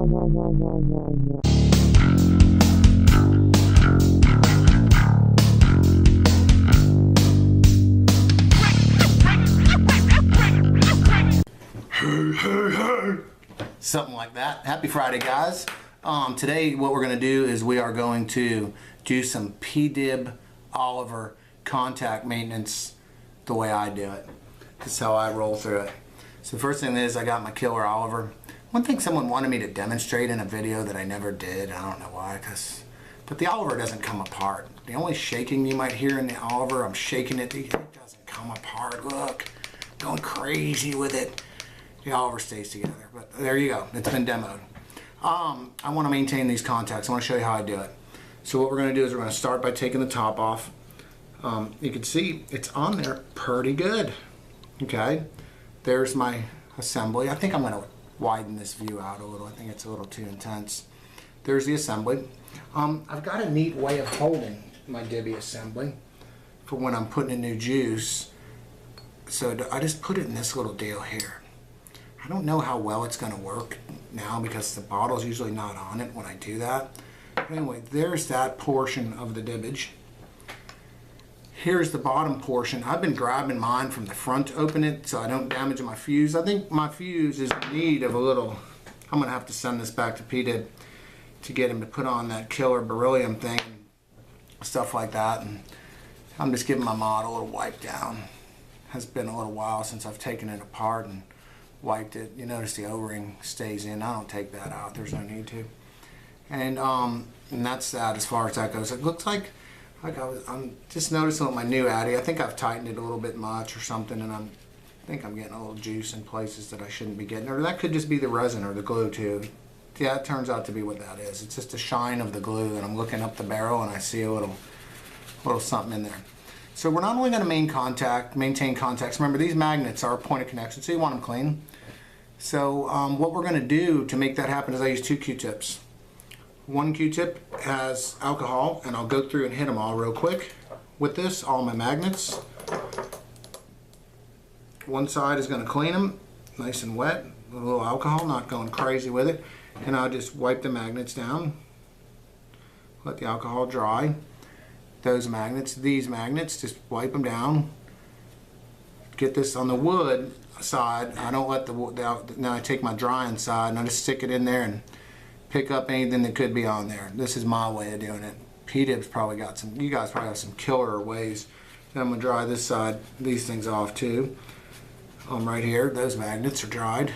Something like that. Happy Friday, guys. Today what we're going to do is we are going to do some pdib OliveR contact maintenance the way I do it. This is how I roll through it. So the first thing is I got my killer OliveR. One thing someone wanted me to demonstrate in a video that I never did. I don't know why, but the OliveR doesn't come apart. The only shaking you might hear in the OliveR, I'm shaking it, it doesn't come apart. Look, going crazy with it. The OliveR stays together, but there you go. It's been demoed. I want to maintain these contacts. I want to show you how I do it. So what we're going to do is we're going to start by taking the top off. You can see it's on there pretty good. Okay, there's my assembly. I think I'm going to widen this view out a little. I think it's a little too intense. There's the assembly. I've got a neat way of holding my Dibby assembly for when I'm putting in new juice. So I just put it in this little deal here. I don't know how well it's going to work now because the bottle's usually not on it when I do that. But anyway, there's that portion of the dibbage. Here's the bottom portion. I've been grabbing mine from the front to open it so I don't damage my fuse. I think my fuse is in need of a little, I'm going to have to send this back to pdib to get him to put on that killer beryllium thing, stuff like that. And I'm just giving my mod a little wipe down. It has been a little while since I've taken it apart and wiped it. You notice the O-ring stays in. I don't take that out. There's no need to. And that's that as far as that goes. It looks like I'm just noticing with my new Addy, I think I've tightened it a little bit much or something, and I think I'm getting a little juice in places that I shouldn't be getting. Or that could just be the resin or the glue too. Yeah, it turns out to be what that is. It's just a shine of the glue, and I'm looking up the barrel and I see a little something in there. So we're not only going to maintain contacts. Remember, these magnets are a point of connection, so you want them clean. So what we're going to do to make that happen is I use two Q-tips. One Q-tip has alcohol, and I'll go through and hit them all real quick. With this, all my magnets. One side is going to clean them, nice and wet, with a little alcohol, not going crazy with it. And I'll just wipe the magnets down, let the alcohol dry. Those magnets, these magnets, just wipe them down. Get this on the wood side. I don't let the wood out. Now I take my drying side and I just stick it in there and pick up anything that could be on there. This is my way of doing it. pdib's probably got some, you guys probably have some killer ways. Then I'm gonna dry this side, these things off too. Right here, those magnets are dried.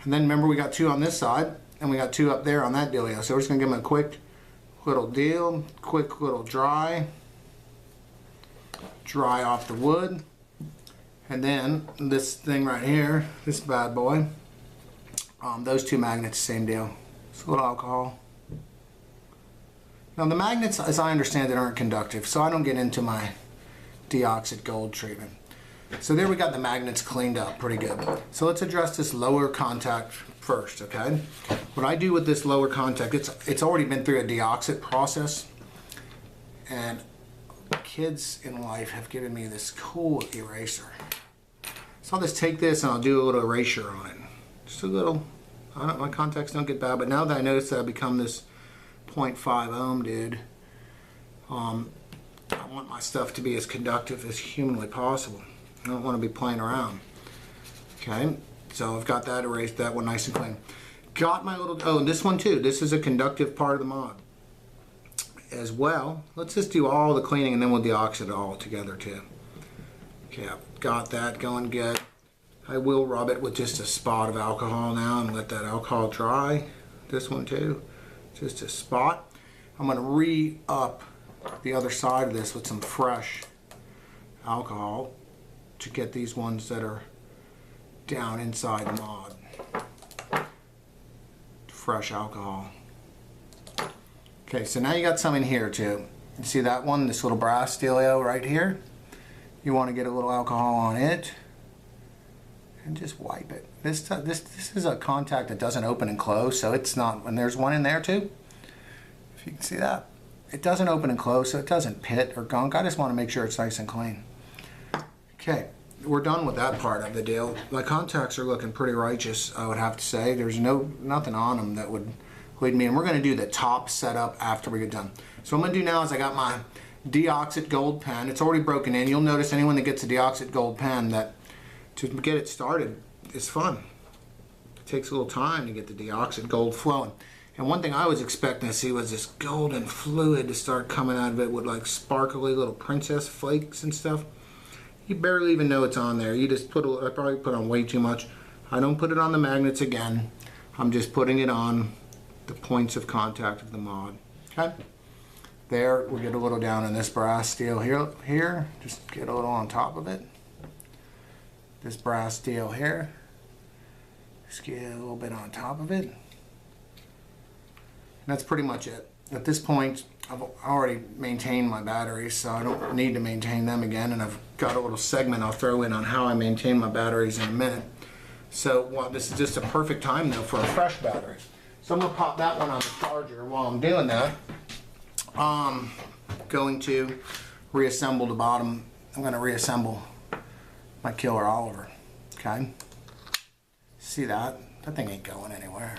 And then remember we got two on this side and we got two up there on that dealio. So we're just gonna give them a quick little deal, quick little dry off the wood. And then this thing right here, this bad boy, those two magnets, same deal. It's a little alcohol. Now the magnets, as I understand it, aren't conductive, so I don't get into my DeoxIT gold treatment. So there we got the magnets cleaned up pretty good. So let's address this lower contact first, okay? What I do with this lower contact, it's already been through a DeoxIT process, and kids in life have given me this cool eraser. So I'll just take this and I'll do a little erasure on it. Just a little, my contacts don't get bad, but now that I notice that I've become this 0.5 ohm dude, I want my stuff to be as conductive as humanly possible. I don't want to be playing around. Okay, so I've got that erased, that one nice and clean. Got my little, oh, and this one too. This is a conductive part of the mod as well. Let's just do all the cleaning and then we'll DeoxIT it all together too. Okay, I've got that going good. I will rub it with just a spot of alcohol now and let that alcohol dry. This one too, just a spot. I'm going to re-up the other side of this with some fresh alcohol to get these ones that are down inside the mod. Fresh alcohol. Okay, so now you got some in here too. You see that one, this little brass dealio right here? You want to get a little alcohol on it and just wipe it. This is a contact that doesn't open and close, so it's not, and there's one in there too. If you can see that. It doesn't open and close, so it doesn't pit or gunk. I just want to make sure it's nice and clean. Okay, we're done with that part of the deal. My contacts are looking pretty righteous, I would have to say. There's nothing on them that would lead me, and we're going to do the top setup after we get done. So what I'm going to do now is I got my DeoxIT gold pen. It's already broken in. You'll notice anyone that gets a DeoxIT gold pen that to get it started is fun. It takes a little time to get the DeoxIT gold flowing. And one thing I was expecting to see was this golden fluid to start coming out of it with like sparkly little princess flakes and stuff. You barely even know it's on there. You just put I probably put on way too much. I don't put it on the magnets again. I'm just putting it on the points of contact of the mod. Okay? There, we'll get a little down in this brass steel here. Just get a little on top of it. This brass steel here. Just get a little bit on top of it. And that's pretty much it. At this point, I've already maintained my batteries, so I don't need to maintain them again, and I've got a little segment I'll throw in on how I maintain my batteries in a minute. So well, this is just a perfect time though for a fresh battery. So I'm going to pop that one on the charger. While I'm doing that, I'm going to reassemble the bottom. I'm going to reassemble my killer OliveR. Okay? See that? That thing ain't going anywhere.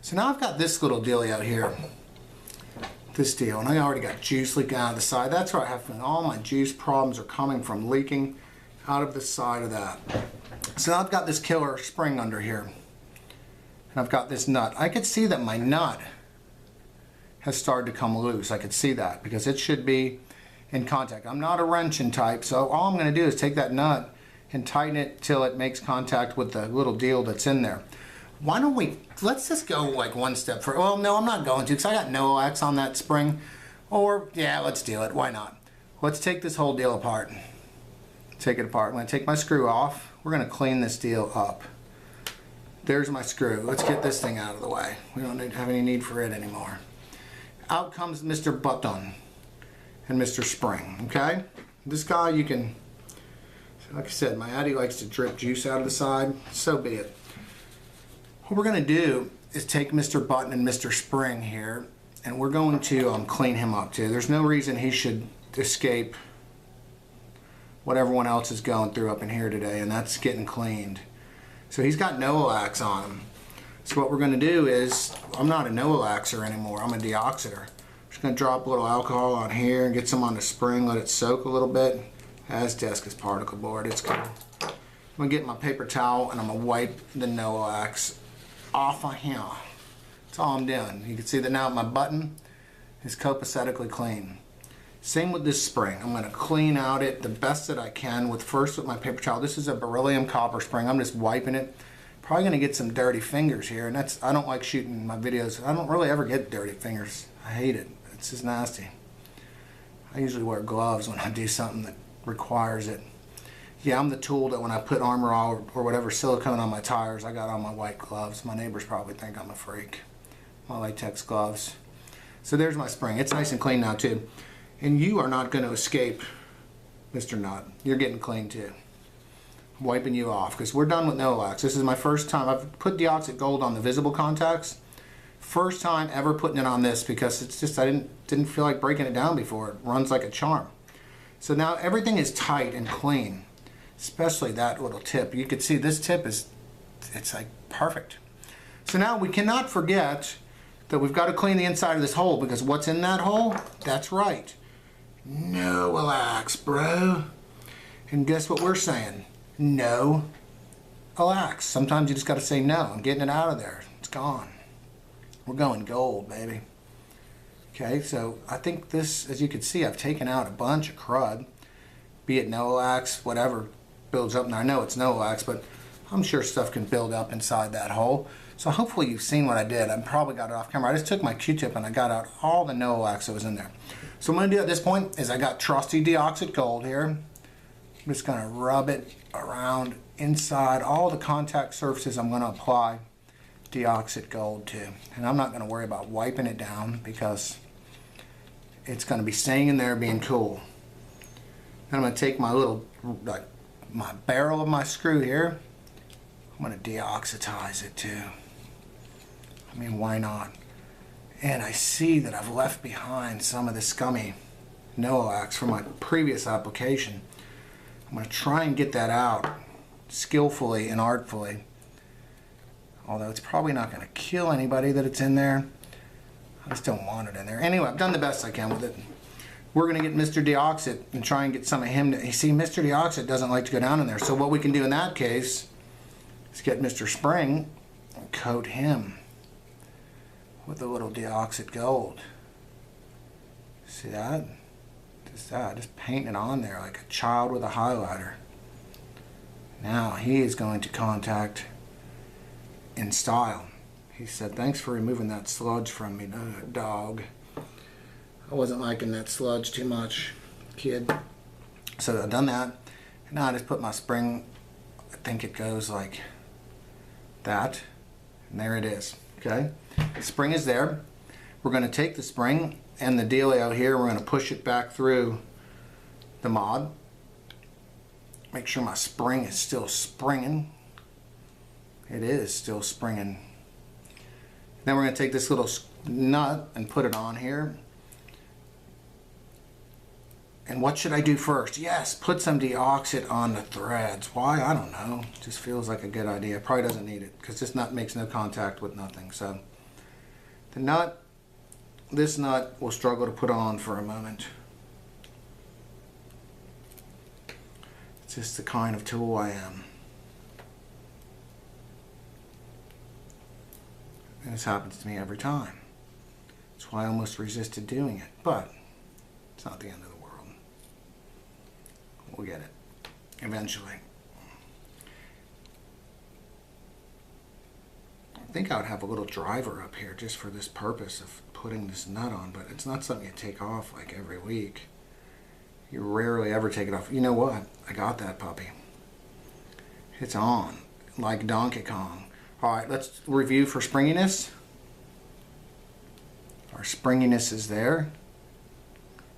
So now I've got this little dealie out here. This deal, and I already got juice leaking out of the side. That's where I have all my juice problems are coming from, leaking out of the side of that. So now I've got this killer spring under here. And I've got this nut. I could see that my nut has started to come loose. I could see that because it should be in contact. I'm not a wrenching type, so all I'm going to do is take that nut and tighten it till it makes contact with the little deal that's in there. Why don't let's just go like one step further. Well, no, I'm not going to because I got no X on that spring. Or, yeah, let's do it. Why not? Let's take this whole deal apart. Take it apart. I'm going to take my screw off. We're going to clean this deal up. There's my screw. Let's get this thing out of the way. We don't have any need for it anymore. Out comes Mr. Button and Mr. Spring, okay? This guy you can, like I said, my Addy likes to drip juice out of the side. So be it. What we're going to do is take Mr. Button and Mr. Spring here, and we're going to clean him up too. There's no reason he should escape what everyone else is going through up in here today, and that's getting cleaned. So he's got NOAX on him. So what we're going to do is, I'm not a NOAXer anymore, I'm a DeoxITer. Just going to drop a little alcohol on here and get some on the spring, let it soak a little bit. As desk is particle board, it's cool. I'm going to get my paper towel and I'm going to wipe the NOAX off of him. That's all I'm doing. You can see that now my button is copacetically clean. Same with this spring. I'm going to clean out it the best that I can first with my paper towel. This is a beryllium copper spring. I'm just wiping it. Probably going to get some dirty fingers here, and I don't like shooting my videos. I don't really ever get dirty fingers. I hate it. It's just nasty. I usually wear gloves when I do something that requires it. Yeah, I'm the tool that when I put Armor All or whatever silicone on my tires, I got on my white gloves. My neighbors probably think I'm a freak. My latex gloves. So there's my spring. It's nice and clean now too. And you are not going to escape, Mr. Nut. You're getting clean too. I'm wiping you off because we're done with NOAX. This is my first time. I've put DeoxIT Gold on the visible contacts. First time ever putting it on this because it's just I didn't feel like breaking it down before. It runs like a charm. So now everything is tight and clean. Especially that little tip. You can see this tip it's like perfect. So now we cannot forget that we've got to clean the inside of this hole because what's in that hole? That's right. NOAX, bro. And guess what we're saying? No relax. Sometimes you just got to say no. I'm getting it out of there. It's gone. We're going gold, baby. Okay, so I think this, as you can see, I've taken out a bunch of crud, be it NOAX, whatever builds up. Now I know it's NOAX, but I'm sure stuff can build up inside that hole. So hopefully you've seen what I did. I probably got it off camera. I just took my Q-tip and I got out all the NOAX that was in there. So what I'm going to do at this point is I got trusty DeoxIT Gold here. I'm just going to rub it around inside all the contact surfaces I'm going to apply DeoxIT Gold to. And I'm not going to worry about wiping it down because it's going to be staying in there being cool. Then I'm going to take my little, like, my barrel of my screw here. I'm going to deoxitize it too. I mean, why not? And I see that I've left behind some of the scummy NOAX from my previous application. I'm going to try and get that out skillfully and artfully. Although it's probably not going to kill anybody that it's in there. I just don't want it in there. Anyway, I've done the best I can with it. We're going to get Mr. DeoxIT and try and get some of him to... You see, Mr. DeoxIT doesn't like to go down in there. So what we can do in that case is get Mr. Spring and coat him with a little DeoxIT gold. See that? Just that. Just painting it on there like a child with a highlighter. Now he is going to contact in style. He said, "Thanks for removing that sludge from me, dog. I wasn't liking that sludge too much, kid." So I've done that. And now I just put my spring, I think it goes like that. And there it is. Okay? The spring is there. We're going to take the spring and the dealio here, we're going to push it back through the mod. Make sure my spring is still springing. It is still springing. Then we're going to take this little nut and put it on here. And what should I do first? Yes, put some DeoxIT on the threads. Why? I don't know. Just feels like a good idea. Probably doesn't need it because this nut makes no contact with nothing. So the nut, this nut will struggle to put on for a moment. It's just the kind of tool I am. And this happens to me every time. That's why I almost resisted doing it. But it's not the end of the world. We'll get it eventually. I think I would have a little driver up here just for this purpose of putting this nut on, but it's not something you take off like every week. You rarely ever take it off. You know what? I got that puppy. It's on, like Donkey Kong. Alright, let's review for springiness. Our springiness is there.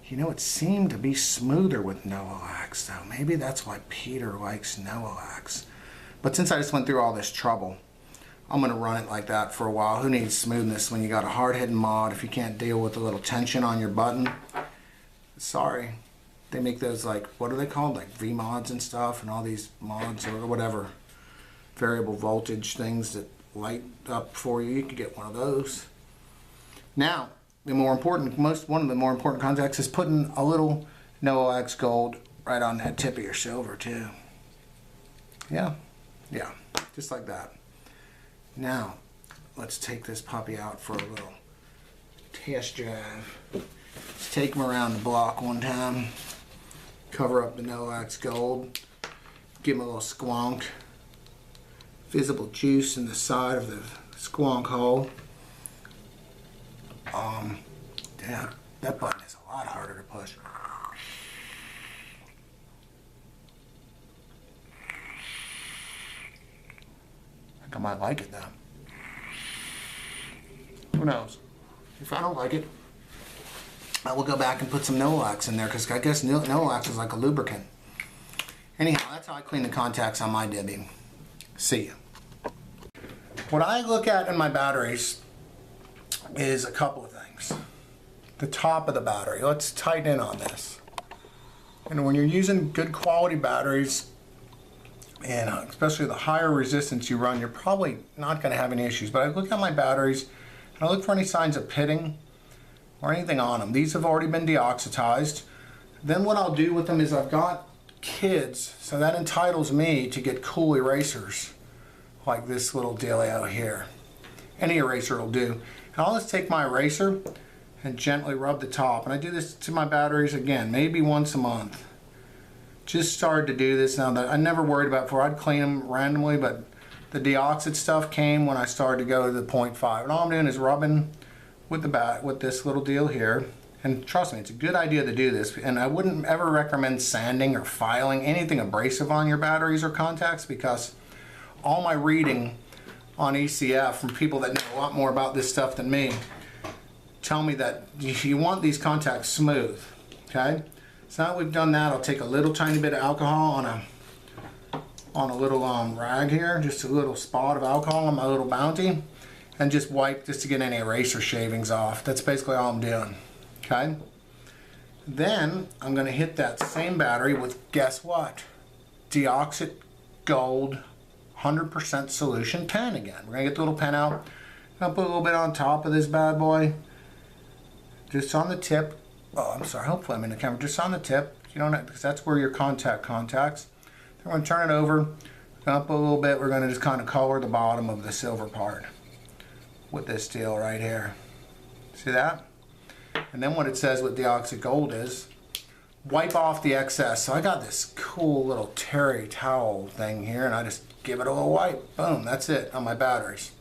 You know, it seemed to be smoother with no Olax, though. Maybe that's why Peter likes no Olax. But since I just went through all this trouble, I'm going to run it like that for a while. Who needs smoothness when you got a hard-hitting mod if you can't deal with a little tension on your button? Sorry. They make those, like, what are they called? Like V-mods and stuff, and all these mods or whatever. Variable voltage things that light up for you. You can get one of those. Now, the more important, one of the more important contacts is putting a little NOAX gold right on that tip of your silver too. Yeah, just like that. Now, let's take this puppy out for a little test drive. Let's take him around the block one time. Cover up the NOAX gold. Give him a little squonk. Visible juice in the side of the squonk hole. Yeah, that button is a lot harder to push. I think I might like it though. Who knows? If I don't like it, I will go back and put some Nolax in there because I guess Nolax is like a lubricant. Anyhow, that's how I clean the contacts on my Debbie. See ya. What I look at in my batteries is a couple of things. The top of the battery. Let's tighten in on this. And when you're using good quality batteries, and especially the higher resistance you run, you're probably not going to have any issues. But I look at my batteries and I look for any signs of pitting or anything on them. These have already been deoxitized. Then what I'll do with them is I've got kids, so that entitles me to get cool erasers like this little dealio here. Any eraser will do. And I'll just take my eraser and gently rub the top. And I do this to my batteries again, maybe once a month. Just started to do this now that I never worried about before. I'd clean them randomly, but the DeoxIT stuff came when I started to go to the 0.5. And all I'm doing is rubbing with this little deal here. And trust me, it's a good idea to do this. And I wouldn't ever recommend sanding or filing anything abrasive on your batteries or contacts, because all my reading on ECF from people that know a lot more about this stuff than me tell me that you want these contacts smooth. Okay, so now that we've done that, I'll take a little tiny bit of alcohol on a little rag here, just a little spot of alcohol on my little Bounty, and just wipe just to get any eraser shavings off. That's basically all I'm doing. Okay, then I'm going to hit that same battery with, guess what? DeoxIT Gold 100% solution pen again. We're gonna get the little pen out. I'm gonna put a little bit on top of this bad boy, just on the tip. Oh, I'm sorry, hopefully I'm in the camera. Just on the tip. You don't have, because that's where your contacts. Then we're gonna turn it over, up a little bit. We're gonna just kind of color the bottom of the silver part with this deal right here. See that? And then what it says with DeoxIT Gold is, wipe off the excess. So I got this cool little terry towel thing here, and I just give it a little wipe. Boom, that's it on my batteries.